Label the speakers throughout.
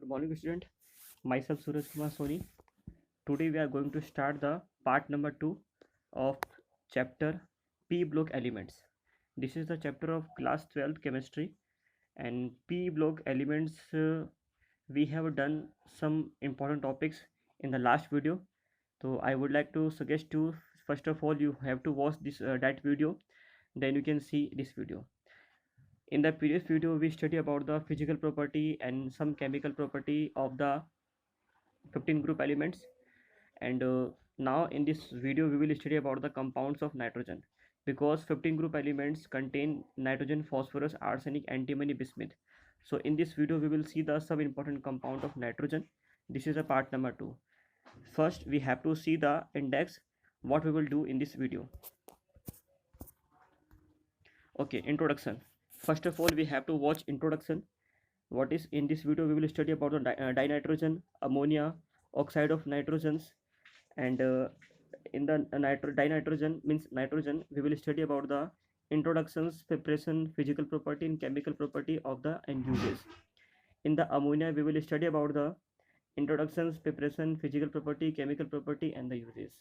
Speaker 1: Good morning, student. Myself Suraj Kumar Soni. Today we are going to start the part number 2 of chapter P block elements. This is the chapter of class 12th chemistry, and P block elements we have done some important topics in the last video. So I would like to suggest you, first of all you have to watch this that video, then you can see this video. In the previous video we study about the physical property and some chemical property of the 15 group elements, and now in this video we will study about the compounds of nitrogen, because 15 group elements contain nitrogen, phosphorus, arsenic, antimony, bismuth. So in this video we will see the some important compound of nitrogen. This is a part number 2. First we have to see the index, what we will do in this video. Okay, introduction. First of all we have to watch introduction. What is in this video? We will study about the dinitrogen, ammonia, oxide of nitrogens, and in the dinitrogen means nitrogen, we will study about the introductions, preparation, physical property and chemical property of the and uses. In the ammonia we will study about the introductions, preparation, physical property, chemical property and the uses.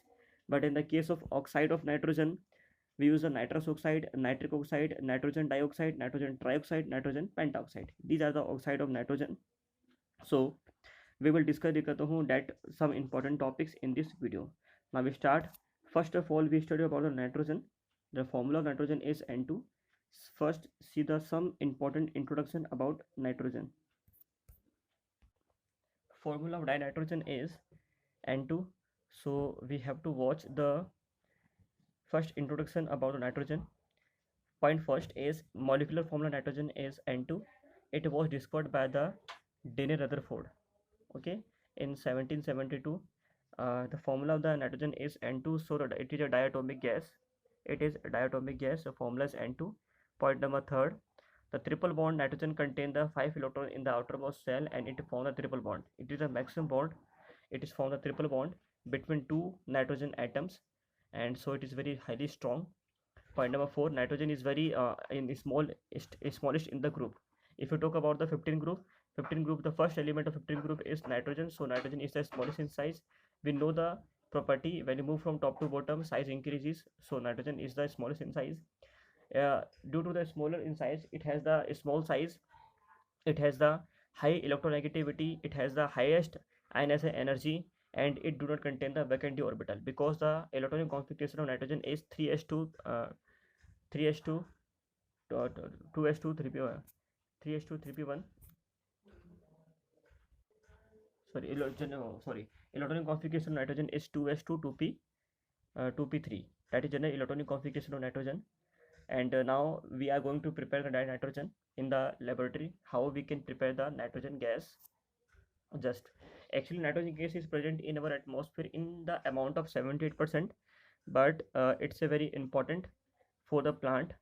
Speaker 1: But in the case of oxide of nitrogen, we use a nitrous oxide, nitric oxide, nitrogen dioxide, nitrogen trioxide, nitrogen pentoxide. These are the oxide of nitrogen. So we will discuss that some important topics in this video. Now we start. First of all we study about the nitrogen. The formula of nitrogen is N2. First see the some important introduction about nitrogen. Formula of dinitrogen is N2. So we have to watch the first introduction about the nitrogen. Point first is molecular formula nitrogen is N2. It was discovered by the Daniel Rutherford, okay, in 1772. The formula of the nitrogen is N2, so that it is a diatomic gas. It is a diatomic gas. The formula is N2. Point number third, the triple bond nitrogen contain the 5 electron in the outermost shell and it form the triple bond. It is a maximum bond. It is formed the triple bond between two nitrogen atoms, and so it is very highly strong. Point number 4, nitrogen is very smallest in the group. If you talk about the 15 group, the first element of 15 group is nitrogen, so nitrogen is the smallest in size. We know the property, when you move from top to bottom size increases, so nitrogen is the smallest in size. Due to the smaller in size, it has the small size, it has the high electronegativity, it has the highest ionization energy, and it do not contain the vacant orbital, because the electronic configuration of nitrogen is 3s2 3s2 2s2 3p 3s2 3p1. Electronic configuration of nitrogen is 2s2 2p 2p3. That is general electronic configuration of nitrogen. And now we are going to prepare the dinitrogen in the laboratory. How we can prepare the nitrogen gas? Just actually nitrogen gas is present in our atmosphere in the amount of 78%, but it's a very important for the plant.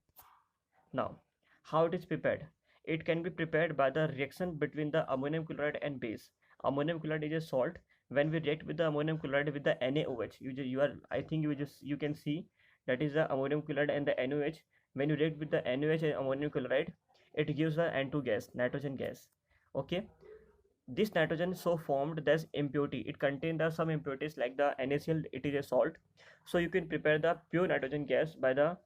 Speaker 1: Now how it is prepared? It can be prepared by the reaction between the ammonium chloride and base. Ammonium chloride is a salt. When we react with the ammonium chloride with the NaOH, you can see that is the ammonium chloride and the NaOH. When you react with the NaOH and ammonium chloride, it gives the N2 gas, nitrogen gas. Okay, this nitrogen so formed, there's impurity, it contains some impurities like the NaCl, it is a salt. So you can prepare the pure nitrogen gas by the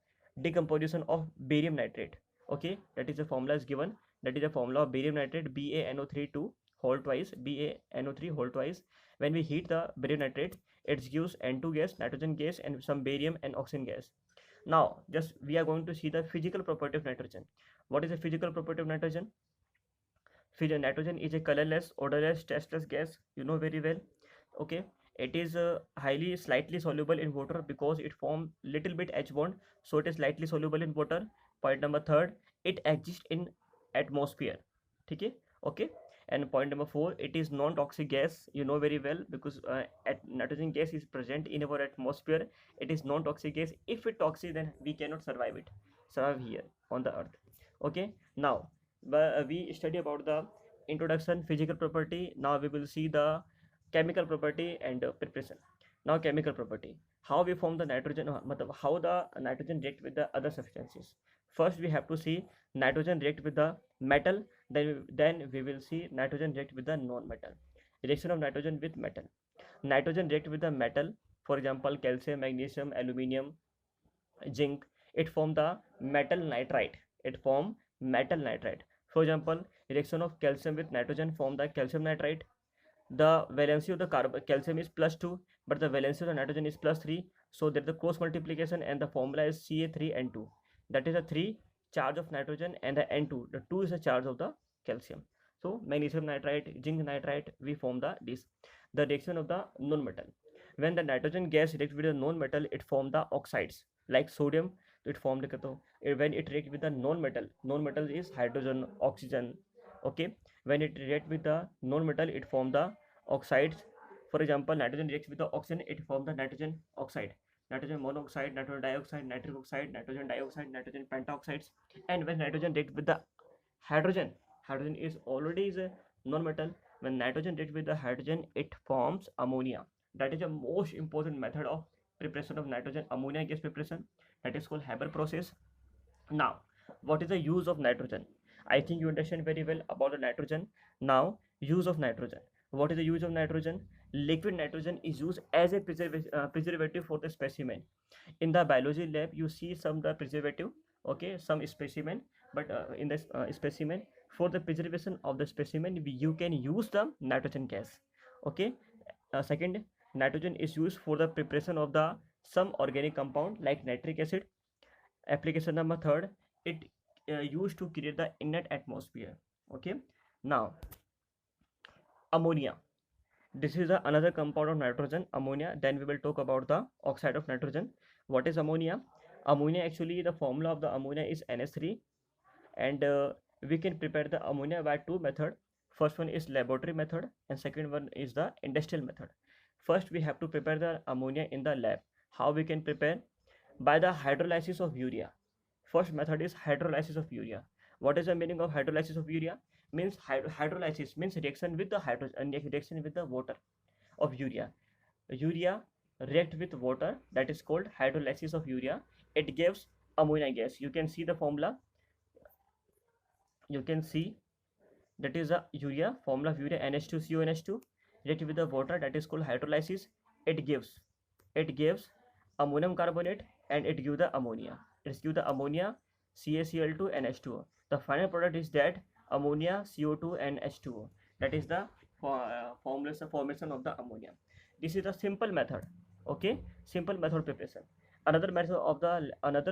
Speaker 1: decomposition of barium nitrate. Okay, that is the formula is given. That is the formula of barium nitrate, BaNO3 2 whole twice, BaNO3 whole twice. When we heat the barium nitrate, it gives N2 gas, nitrogen gas, and some barium and oxygen gas. Now just we are going to see the physical property of nitrogen. What is the physical property of nitrogen? Nitrogen is a colorless, odorless, tasteless gas, you know very well. Okay, it is highly slightly soluble in water because it forms little bit H bond, so it is slightly soluble in water. Point number third, it exists in atmosphere. Okay. And point number 4, it is non-toxic gas, you know very well, because nitrogen gas is present in our atmosphere. It is non-toxic gas. If it toxic, then we cannot survive here on the earth. Okay, now we study about the introduction, physical property. Now we will see the chemical property and preparation. Now chemical property, how we form the nitrogen, how the nitrogen react with the other substances. First we have to see nitrogen react with the metal, then we will see nitrogen react with the non-metal. Reaction of nitrogen with metal. Nitrogen react with the metal, for example calcium, magnesium, aluminium, zinc. It form the metal nitride. It form metal nitride. For example, reaction of calcium with nitrogen form the calcium nitride. The valency of the calcium is +2, but the valency of the nitrogen is +3. So there is the cross multiplication, and the formula is Ca3N2. That is the 3 charge of nitrogen, and the N2, the 2 is the charge of the calcium. So magnesium nitride, zinc nitride, we form this. The reaction of the non-metal. When the nitrogen gas reacts with the non-metal, it form the oxides like sodium. It formed when it reacts with the non-metal. Non-metal is hydrogen, oxygen. Okay, when it reacts with the non-metal, it form the oxides. For example, nitrogen reacts with the oxygen, it form the nitrogen oxide, nitrogen monoxide, nitrogen dioxide, nitric oxide, nitrogen dioxide, nitrogen pentaoxides. And when nitrogen reacts with the hydrogen, hydrogen is already is a non-metal. When nitrogen reacts with the hydrogen, it forms ammonia. That is the most important method of preparation of nitrogen ammonia gas preparation. That is called Haber process. Now, what is the use of nitrogen? I think you understand very well about the nitrogen. Now, use of nitrogen. What is the use of nitrogen? Liquid nitrogen is used as a preservative for the specimen. In the biology lab, you see some the preservative, okay, some specimen, but in this specimen, for the preservation of the specimen, you can use the nitrogen gas. Okay. Second, nitrogen is used for the preparation of the some organic compound like nitric acid. Application number third, it used to create the inert atmosphere. Okay. Now, ammonia. This is another compound of nitrogen, ammonia. Then we will talk about the oxide of nitrogen. What is ammonia? Ammonia, actually the formula of the ammonia is NH3, and we can prepare the ammonia by two methods. First one is laboratory method, and second one is the industrial method. First we have to prepare the ammonia in the lab. How we can prepare? By the hydrolysis of urea. First method is hydrolysis of urea. What is the meaning of hydrolysis of urea? Means hydrolysis means reaction with the hydrogen, reaction with the water of urea. Urea react with water, that is called hydrolysis of urea. It gives ammonia gas. You can see the formula. You can see that is the urea, formula of urea, NH2CONH2 react with the water, that is called hydrolysis. It gives ammonium carbonate, and it gives the ammonia. It gives the ammonia, CaCl2 and H2O. The final product is that ammonia, CO2 and H2O. That is the formation of the ammonia. This is a simple method. Okay, simple method preparation. Another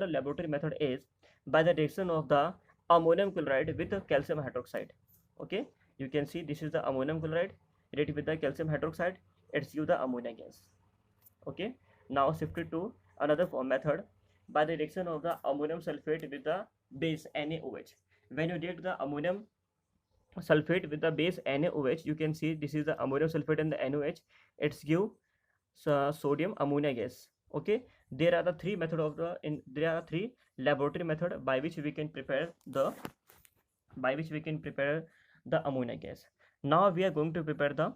Speaker 1: laboratory method is by the reaction of the ammonium chloride with the calcium hydroxide. Okay, you can see this is the ammonium chloride reacted with the calcium hydroxide. It's give the ammonia gas. Okay, now shifted to another method by the reaction of the ammonium sulfate with the base NaOH. When you react the ammonium sulfate with the base NaOH, you can see this is the ammonium sulfate and the NaOH. It's give sodium ammonia gas. Okay, there are the three method of there are three laboratory method by which we can prepare the ammonia gas. Now we are going to prepare the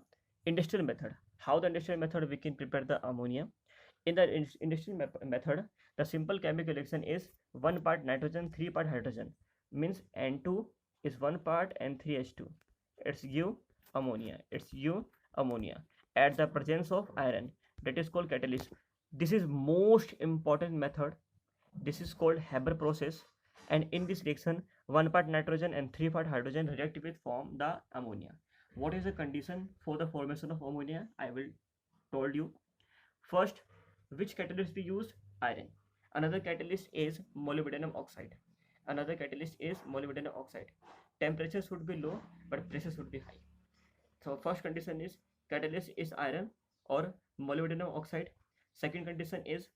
Speaker 1: industrial method. How the industrial method we can prepare the ammonia? In the industrial method, the simple chemical reaction is 1 part nitrogen, 3 part hydrogen. Means N2 is 1 part and 3H2. It's give ammonia. At the presence of iron. That is called catalyst. This is most important method. This is called Haber process. And in this reaction, 1 part nitrogen and 3 part hydrogen react with form the ammonia. What is the condition for the formation of ammonia? I will told you. First, which catalyst we use? Iron. Another catalyst is molybdenum oxide. Temperature should be low, but pressure should be high. So first condition is catalyst is iron or molybdenum oxide. Second condition is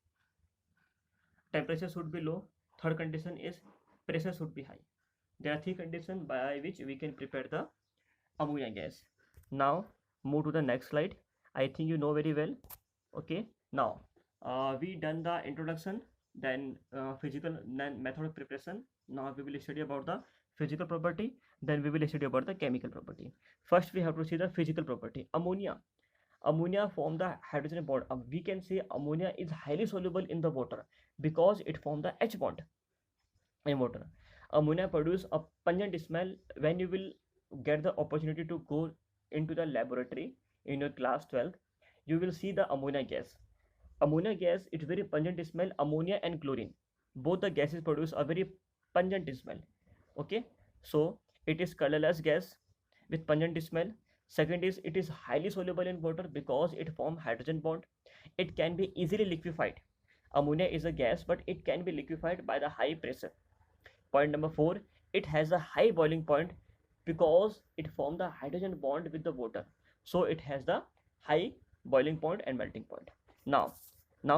Speaker 1: temperature should be low. Third condition is pressure should be high. There are three conditions by which we can prepare the ammonia gas. Now move to the next slide. I think you know very well. Okay, now we done the introduction, then physical method of preparation. Now we will study about the physical property, then we will study about the chemical property. First we have to see the physical property. Ammonia form the hydrogen bond. We can say ammonia is highly soluble in the water because it form the H bond. in water. Ammonia produce a pungent smell. When you will get the opportunity to go into the laboratory in your class 12th, you will see the ammonia gas. Ammonia gas, it's very pungent smell. Ammonia and chlorine, both the gases produce a very pungent smell. Okay, so it is colorless gas with pungent smell. Second is it is highly soluble in water because it forms hydrogen bond. It can be easily liquefied. Ammonia is a gas, but it can be liquefied by the high pressure. Point number 4, it has a high boiling point because it forms the hydrogen bond with the water. So it has the high boiling point and melting point. Now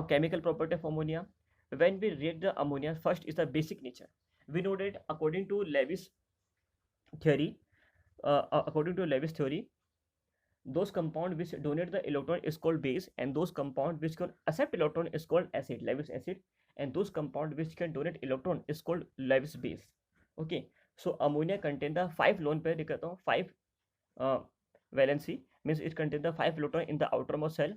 Speaker 1: chemical property of ammonia. When we react the ammonia, first is the basic nature. We know that theory, according to Lewis theory, those compound which donate the electron is called base, and those compound which can accept electron is called acid, Lewis acid, and those compound which can donate electron is called Lewis base. Okay, so ammonia contain the 5 lone pair, 5 uh, valency, means it contains the 5 electron in the outermost shell.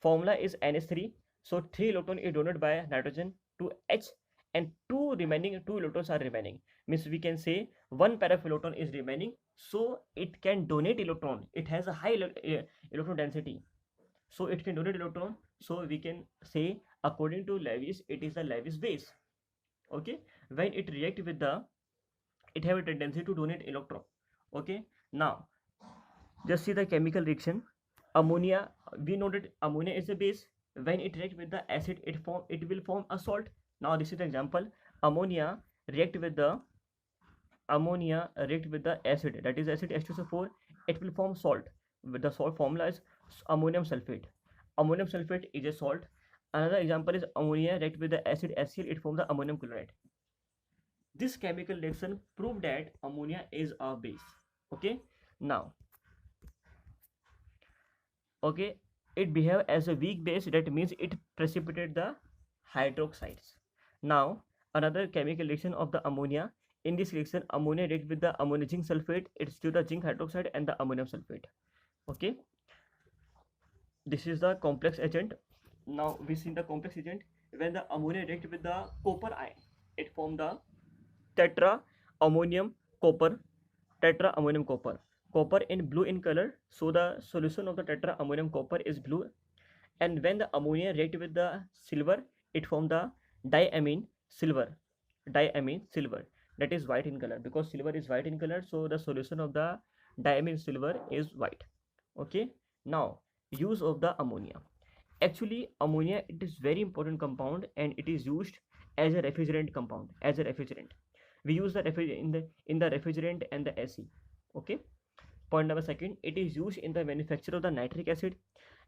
Speaker 1: Formula is NH3, so 3 electron is donated by nitrogen to H, and 2 electrons are remaining, means we can say 1 pair of electron is remaining, so it can donate electron. It has a high electron density, so it can donate electron. So we can say, according to Lewis, it is a Lewis base. Okay, when it react with the, it have a tendency to donate electron. Okay, now just see the chemical reaction. Ammonia, we know that ammonia is a base. When it react with the acid, it will form a salt. Now this is the example. Ammonia react with the acid, that is acid H2SO4. It will form salt. With the salt formula is ammonium sulfate. Ammonium sulfate is a salt. Another example is ammonia react with the acid HCl, it forms the ammonium chloride. This chemical reaction proved that ammonia is a base. Okay, now, okay, it behave as a weak base, that means it precipitate the hydroxides. Now another chemical reaction of the ammonia. In this reaction, ammonia react with the ammonia zinc sulfate, it's to the zinc hydroxide and the ammonium sulfate. Okay, this is the complex agent. Now we see the complex agent. When the ammonia react with the copper ion, it form the tetra ammonium copper, tetra ammonium copper. Copper in blue in color, so the solution of the tetra ammonium copper is blue. And when the ammonia react with the silver, it form the diamine silver, that is white in color, because silver is white in color, so the solution of the diamine silver is white. Okay, now use of the ammonia. Actually ammonia, it is very important compound, and it is used as a refrigerant compound. As a refrigerant, we use the in the refrigerant and the AC. Okay, point number second, it is used in the manufacture of the nitric acid.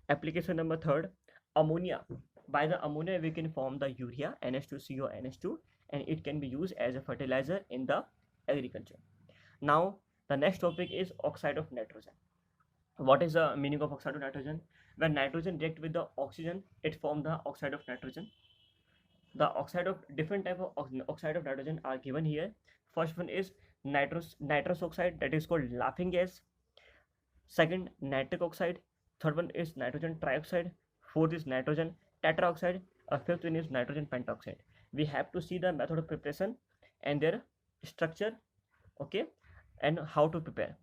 Speaker 1: Application number third, ammonia. By the ammonia we can form the urea, NH2CO, NH2, and it can be used as a fertilizer in the agriculture. Now the next topic is oxide of nitrogen. What is the meaning of oxide of nitrogen? When nitrogen react with the oxygen, it forms the oxide of nitrogen. The oxide of different type of oxide of nitrogen are given here. First one is nitrous oxide, that is called laughing gas. Second, nitric oxide. Third one is nitrogen trioxide. Fourth is nitrogen tetroxide. Fifth one is nitrogen pentoxide. We have to see the method of preparation and their structure, okay, and how to prepare.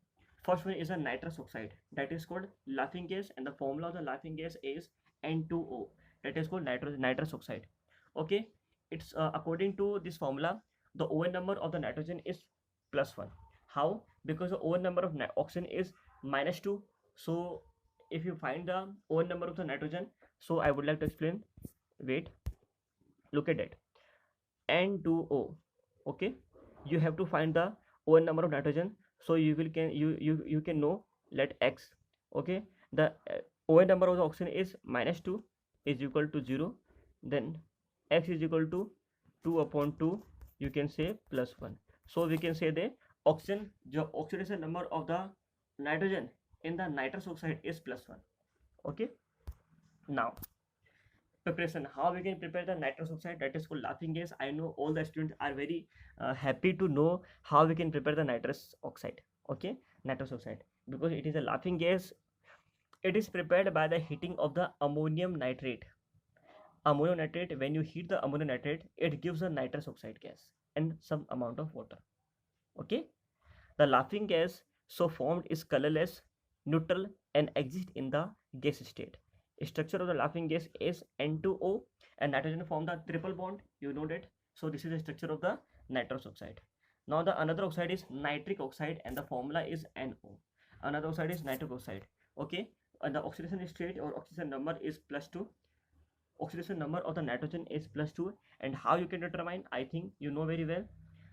Speaker 1: First one is a nitrous oxide, that is called laughing gas, and the formula of the laughing gas is N2O, that is called nitrous oxide. Okay, it's according to this formula, the ON number of the nitrogen is +1. How? Because the ON number of oxygen is -2. So if you find the ON number of the nitrogen, so I would like to explain. Wait, look at it. N2O. Okay, you have to find the ON number of nitrogen, so you can know, let X. Okay, the ON number of the oxygen is -2 is equal to 0, then X is equal to 2/2, you can say +1. So we can say the oxidation number of the nitrogen in the nitrous oxide is +1. Okay, now preparation, how we can prepare the nitrous oxide, that is called laughing gas. I know all the students are very happy to know how we can prepare the nitrous oxide. Okay, nitrous oxide, because it is a laughing gas. It is prepared by the heating of the ammonium nitrate. Ammonium nitrate, when you heat the ammonium nitrate, it gives a nitrous oxide gas. and some amount of water. Okay, the laughing gas so formed is colorless, neutral, and exists in the gas state. Structure of the laughing gas is N2O, and nitrogen form the triple bond. You know that. So this is the structure of the nitrous oxide. Now the another oxide is nitric oxide, and the formula is NO. Another oxide is nitric oxide. Okay, and the oxidation state or oxidation number is +2. Oxidation number of the nitrogen is +2. And how you can determine, I think you know very well.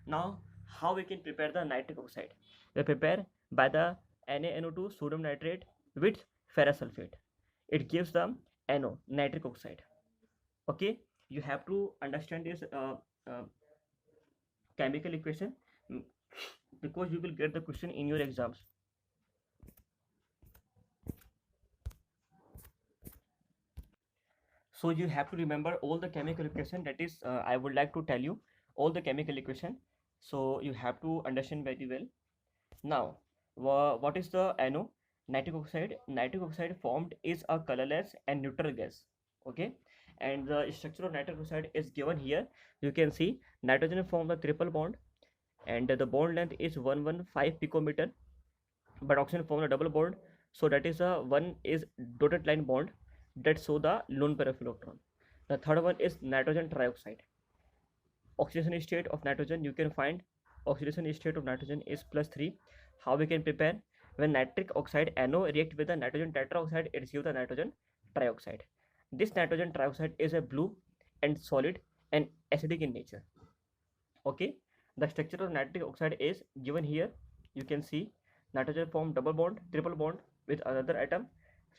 Speaker 1: Now how we can prepare the nitric oxide? We prepare by the NaNO2 sodium nitrate with ferrous sulfate. It gives the NO, nitric oxide. Okay, you have to understand this uh, chemical equation, because you will get the question in your exams. So you have to remember all the chemical equation. That is, I would like to tell you all the chemical equation. So you have to understand very well. Now, what is the NO? Nitric oxide. Nitric oxide formed is a colorless and neutral gas. Okay, and the structure of nitric oxide is given here. You can see nitrogen form the triple bond, and the bond length is 115 picometer, but oxygen form the double bond. So that is a one is dotted line bond that show the lone pair of electron. The third one is nitrogen trioxide. Oxidation state of nitrogen, you can find oxidation state of nitrogen is +3. How we can prepare? When nitric oxide NO react with the nitrogen tetraoxide, it gives the nitrogen trioxide. This nitrogen trioxide is a blue and solid and acidic in nature. Okay, the structure of nitric oxide is given here. You can see nitrogen form double bond, triple bond with another atom.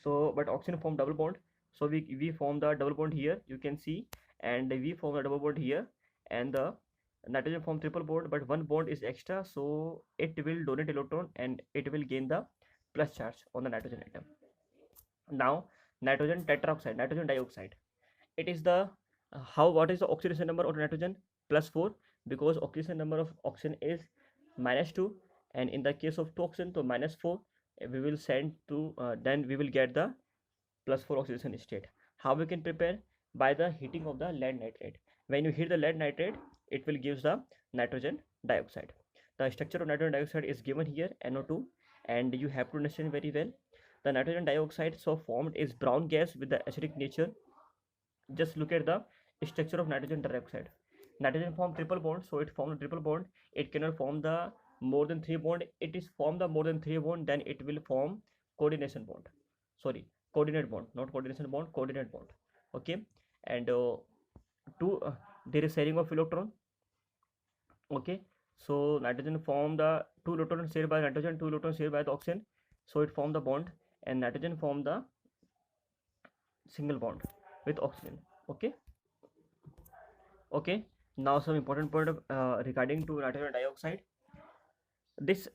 Speaker 1: So but oxygen form double bond. So we form the double bond here, you can see, and we form the double bond here, and the nitrogen form triple bond, but one bond is extra, so it will donate electron and it will gain the plus charge on the nitrogen atom. Now nitrogen tetroxide, nitrogen dioxide, it is the how what is the oxidation number of nitrogen? +4, because oxidation number of oxygen is -2, and in the case of 2 oxygen, so -4 we will send to then we will get the +4 oxidation state. How we can prepare? By the heating of the lead nitrate. When you heat the lead nitrate, it will gives the nitrogen dioxide. The structure of nitrogen dioxide is given here, NO2, and you have to understand very well. The nitrogen dioxide so formed is brown gas with the acidic nature. Just look at the structure of nitrogen dioxide. Nitrogen form triple bond, so it forms a triple bond. It cannot form the more than 3 bond. It is form the more than 3 bond, then it will form coordination bond. Sorry, coordinate bond, not coordination bond, coordinate bond. Okay, and two there is sharing of electron. Okay, so nitrogen form the 2 electrons shared by nitrogen, 2 electrons shared by the oxygen, so it form the bond, and nitrogen form the single bond with oxygen. Okay. Okay, now some important point regarding to nitrogen dioxide. This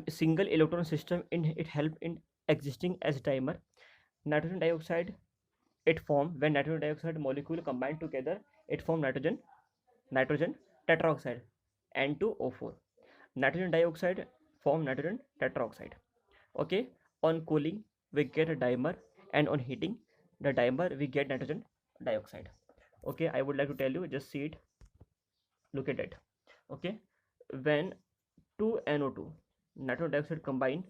Speaker 1: single electron system in it help in existing as dimer. Nitrogen dioxide, it form when nitrogen dioxide molecule combine together, it form nitrogen tetroxide, N2O4. Nitrogen dioxide form nitrogen tetroxide. Okay, on cooling we get a dimer, and on heating the dimer we get nitrogen dioxide. Okay, I would like to tell you, just see it, look at it. Okay, when 2 NO2 nitrogen dioxide combine,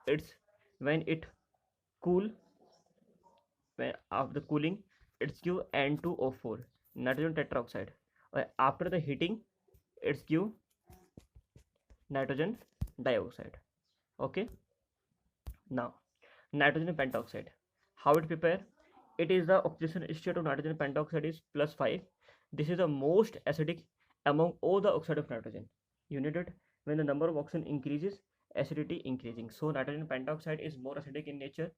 Speaker 1: it's when it cool, when after the cooling it's give N2O4 nitrogen tetroxide. After the heating it's give nitrogen dioxide. Okay, now nitrogen pentoxide, how it prepare? It is the oxidation state of nitrogen pentoxide is +5. This is the most acidic among all the oxide of nitrogen. You need it. When the number of oxygen increases, acidity increasing, so nitrogen pentoxide is more acidic in nature.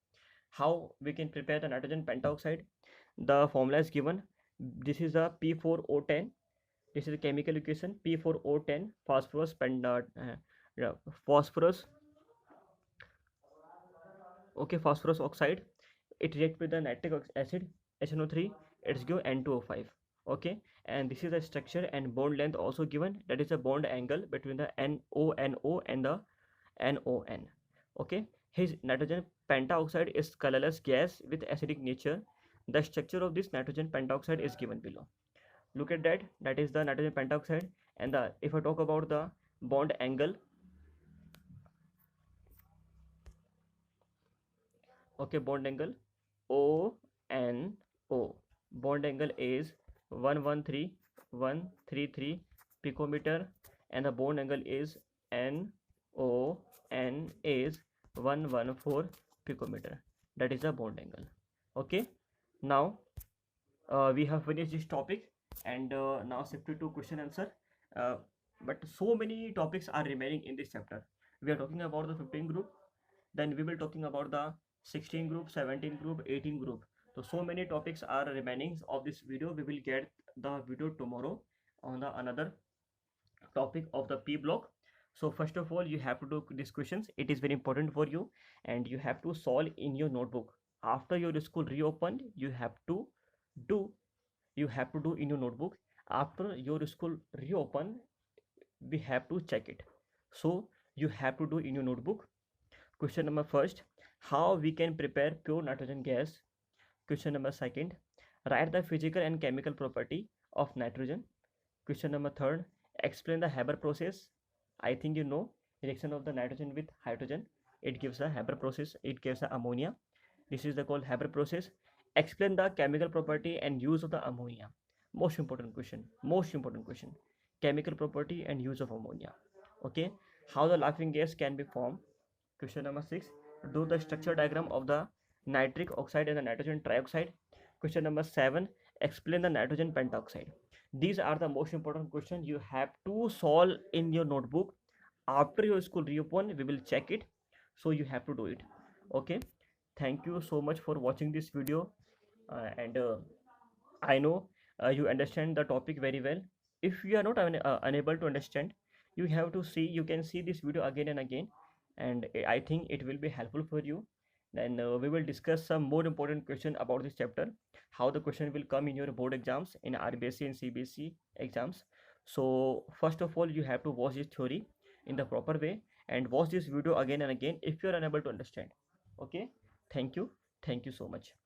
Speaker 1: How we can prepare the nitrogen pentoxide? The formula is given. This is a P4O10. This is a chemical equation. P4O10 phosphorus phosphorus. Okay, phosphorus oxide, it react with the nitric acid HNO3, it's give N2O5. Okay, and this is the structure and bond length also given, that is the bond angle between the NO and the NON. Okay, his nitrogen pentaoxide is colorless gas with acidic nature. The structure of this nitrogen pentoxide is given below. Look at that, that is the nitrogen pentoxide, And if I talk about the bond angle, okay, bond angle ONO, bond angle is 113 picometer, and the bond angle is NON is 114 picometer. That is the bond angle. Okay, now we have finished this topic, and now shifted to question answer. uh, but so many topics are remaining in this chapter. We are talking about the 15 group, then we will talking about the 16 group, 17 group, 18 group. So many topics are remaining of this video. We will get the video tomorrow on the another topic of the P block. So first of all, you have to do these questions. It is very important for you, and you have to solve in your notebook. After your school reopened, you have to do in your notebook. After your school reopen, we have to check it. So you have to do in your notebook. Question number first, how we can prepare pure nitrogen gas. Question number second, write the physical and chemical property of nitrogen. Question number third, explain the Haber process. I think you know, reaction of the nitrogen with hydrogen. It gives a Haber process. It gives a ammonia. This is the called Haber process. Explain the chemical property and use of the ammonia. Most important question. Most important question. Chemical property and use of ammonia. Okay. How the laughing gas can be formed. Question number 6. Do the structure diagram of the nitric oxide and the nitrogen trioxide. Question number 7. Explain the nitrogen pentoxide. These are the most important questions you have to solve in your notebook. After your school reopen, we will check it. So you have to do it. Okay. Thank you so much for watching this video. And I know you understand the topic very well. If you are not unable to understand, you can see this video again and again, and I think it will be helpful for you. Then we will discuss some more important question about this chapter, how the question will come in your board exams, in RBSc and CBSE exams. So first of all, you have to watch this theory in the proper way, and watch this video again and again if you are unable to understand. Okay, thank you so much.